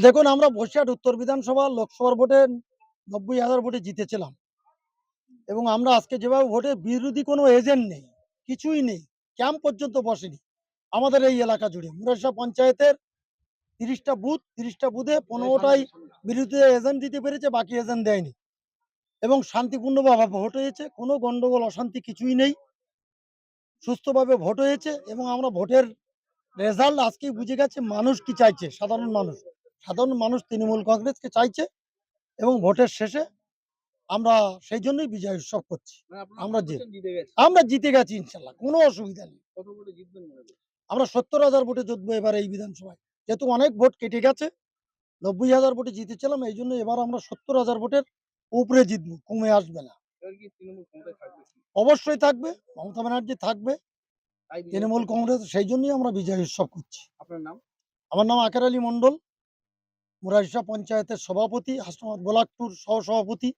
দেখুন, আমরা বসিরহাট উত্তর বিধানসভা লোকসভার ভোটে ৯০,০০০ ভোটে জিতেছিলাম এবং আমরা আজকে যেভাবে ভোটে বিরোধী কোনো এজেন্ট নেই, কিছুই নেই, ক্যাম্প পর্যন্ত বসেনি আমাদের এই এলাকা জুড়ে। মুরারশাহ পঞ্চায়েতের ৩০টা বুথ, ৩০টা বুথে ১৫টাই বিরোধী এজেন্ট দিতে পেরেছে, বাকি এজেন্ট দেয়নি এবং শান্তিপূর্ণভাবে ভোট হয়েছে। কোনো গন্ডগোল অশান্তি কিছুই নেই, সুস্থভাবে ভোট হয়েছে এবং আমরা ভোটের রেজাল্ট আজকেই বুঝে গেছে মানুষ কি চাইছে। সাধারণ মানুষ তৃণমূল কংগ্রেসকে চাইছে এবং ভোটের শেষে আমরা সেই জন্যই বিজয় উৎসব করছি। আমরা আমরা জিতে গেছি ইনশাল্লাহ, কোনো অসুবিধা নেই। আমরা ৭০,০০০ ভোটে জিতবো এবার এই বিধানসভায়, যেহেতু অনেক ভোট কেটে গেছে। ৯০,০০০ ভোটে জিতেছিলাম, এই জন্য এবার আমরা ৭০,০০০ ভোটের উপরে জিতবো, কমে আসবে না। অবশ্যই থাকবে, মমতা ব্যানার্জি থাকবে, তৃণমূল কংগ্রেস, সেই জন্যই আমরা বিজয় উৎসব করছি। আমার নাম আকার আলী মন্ডল, মুরারশাহ পঞ্চায়েতের সভাপতি, হাসনাবাদ গোলাকপুর সহ সভাপতি।